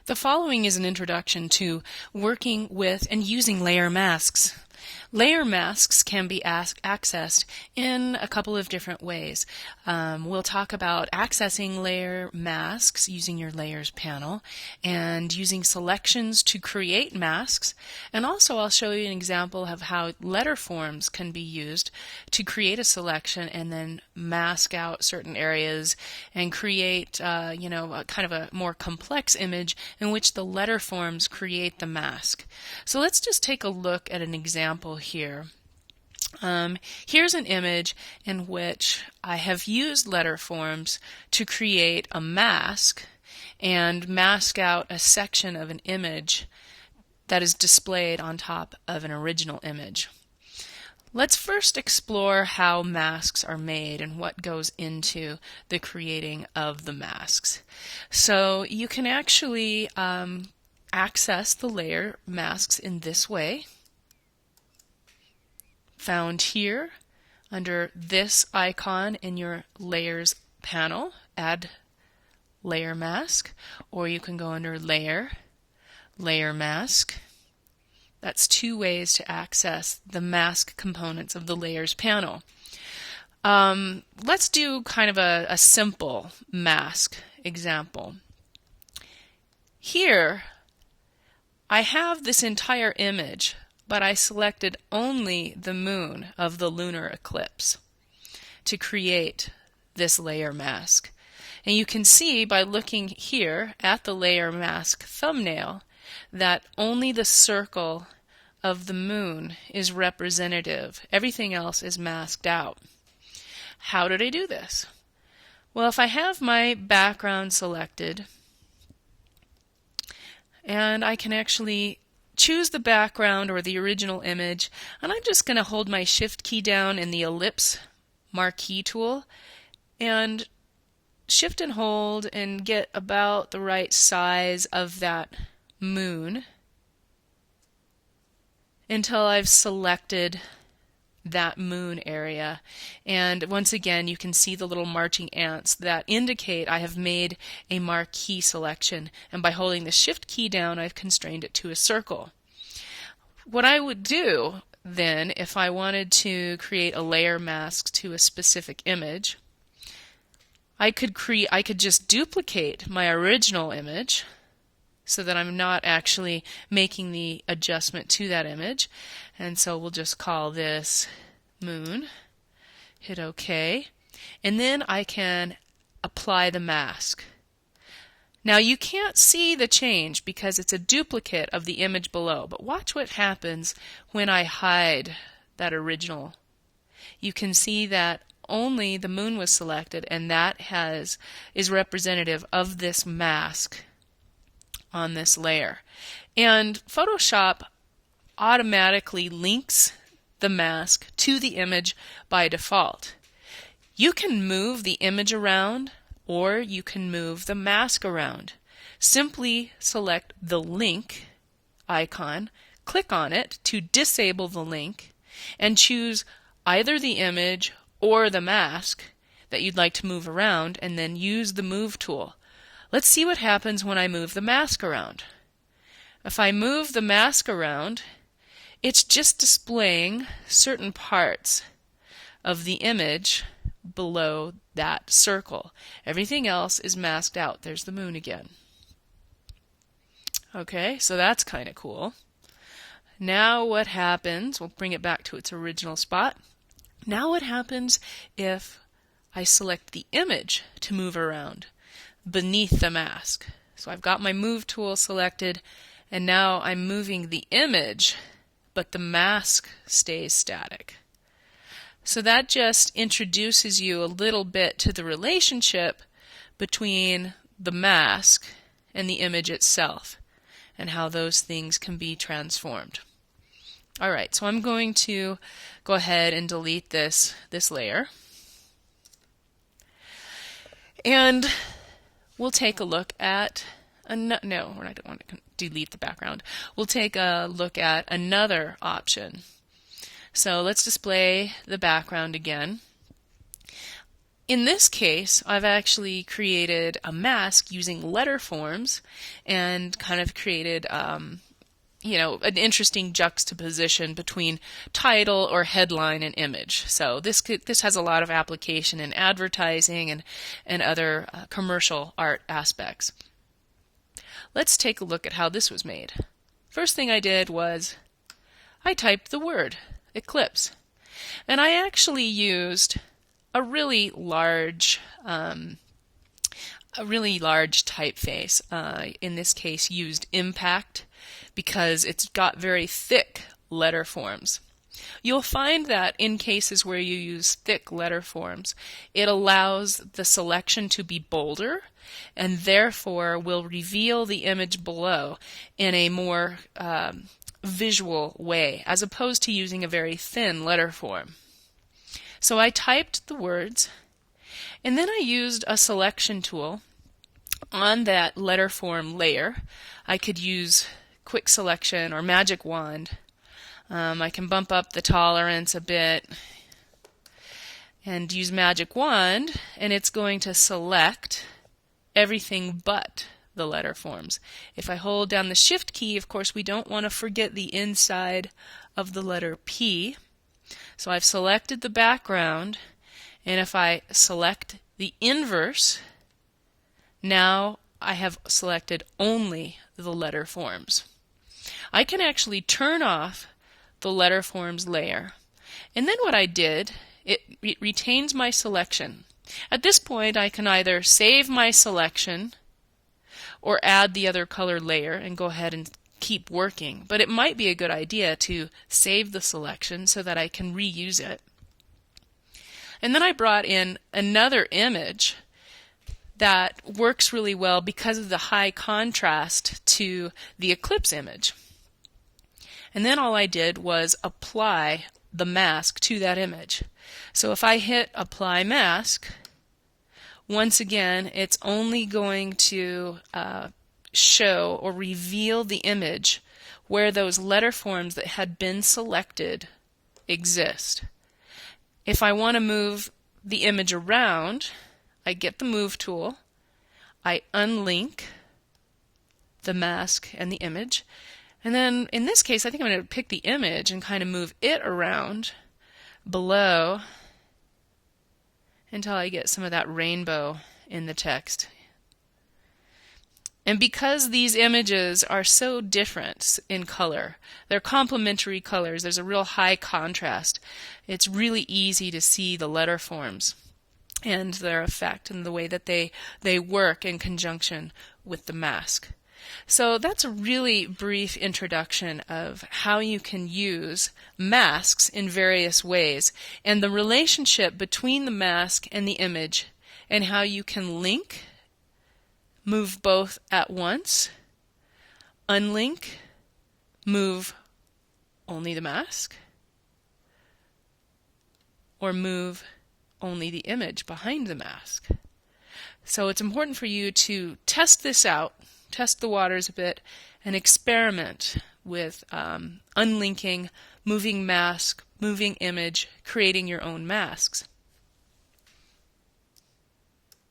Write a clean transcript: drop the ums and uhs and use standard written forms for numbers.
The following is an introduction to working with and using layer masks. Layer masks can be accessed in a couple of different ways. We'll talk about accessing layer masks using your layers panel and using selections to create masks. And also I'll show you an example of how letter forms can be used to create a selection and then mask out certain areas and create a kind of a more complex image in which the letter forms create the mask. So let's just take a look at an example here. Here's an image in which I have used letter forms to create a mask and mask out a section of an image that is displayed on top of an original image. Let's first explore how masks are made and what goes into the creating of the masks. So you can actually access the layer masks in this way. Found here under this icon in your layers panel, add layer mask, or you can go under layer, layer mask. That's two ways to access the mask components of the layers panel. Let's do kind of a simple mask example. Here I have this entire image, but I selected only the moon of the lunar eclipse to create this layer mask. And you can see by looking here at the layer mask thumbnail that only the circle of the moon is representative. Everything else is masked out. How did I do this? Well, if I have my background selected, and I can actually choose the background or the original image, and I'm just going to hold my shift key down in the ellipse marquee tool and shift and hold and get about the right size of that moon until I've selected that moon area. And once again, you can see the little marching ants that indicate I have made a marquee selection, and by holding the shift key down I've constrained it to a circle. What I would do then, if I wanted to create a layer mask to a specific image, I could just duplicate my original image so that I'm not actually making the adjustment to that image. And so we'll just call this moon, hit OK, and then I can apply the mask. Now you can't see the change because it's a duplicate of the image below, but watch what happens when I hide that original. You can see that only the moon was selected, and that is representative of this mask on this layer. And Photoshop automatically links the mask to the image by default. You can move the image around, or you can move the mask around. Simply select the link icon, click on it to disable the link, and choose either the image or the mask that you'd like to move around, and then use the move tool. Let's see what happens when I move the mask around. If I move the mask around, it's just displaying certain parts of the image below that circle. Everything else is masked out. There's the moon again. Okay, so that's kind of cool. Now what happens, we'll bring it back to its original spot. Now what happens if I select the image to move around beneath the mask? So I've got my move tool selected, and now I'm moving the image, but the mask stays static. So that just introduces you a little bit to the relationship between the mask and the image itself and how those things can be transformed. Alright, so I'm going to go ahead and delete this layer. And we'll take a look at no, we're not going to delete the background. We'll take a look at another option. So let's display the background again. In this case, I've actually created a mask using letter forms and kind of created an interesting juxtaposition between title or headline and image. So this has a lot of application in advertising and other commercial art aspects. Let's take a look at how this was made. First thing I did was I typed the word eclipse, and I actually used a really large typeface. In this case, used Impact because it's got very thick letter forms. You'll find that in cases where you use thick letter forms, it allows the selection to be bolder and therefore will reveal the image below in a more visual way, as opposed to using a very thin letter form. So I typed the words, and then I used a selection tool on that letter form layer. I could use quick selection or magic wand. I can bump up the tolerance a bit and use magic wand, and it's going to select everything but the letter forms. If I hold down the shift key, of course we don't want to forget the inside of the letter P. So I've selected the background, and if I select the inverse, now I have selected only the letter forms. I can actually turn off the letter forms layer, and then what I did, it retains my selection. At this point I can either save my selection or add the other color layer and go ahead and keep working, but it might be a good idea to save the selection so that I can reuse it. And then I brought in another image that works really well because of the high contrast to the eclipse image. And then all I did was apply the mask to that image. So if I hit apply mask, once again it's only going to show or reveal the image where those letter forms that had been selected exist. If I want to move the image around, I get the move tool, I unlink the mask and the image, and then in this case I think I'm going to pick the image and kind of move it around below until I get some of that rainbow in the text. And because these images are so different in color, they're complementary colors, there's a real high contrast, it's really easy to see the letter forms and their effect and the way that they work in conjunction with the mask. So that's a really brief introduction of how you can use masks in various ways and the relationship between the mask and the image and how you can link, move both at once, unlink, move only the mask, or move only the image behind the mask. So it's important for you to test this out, test the waters a bit, and experiment with unlinking, moving mask, moving image, creating your own masks.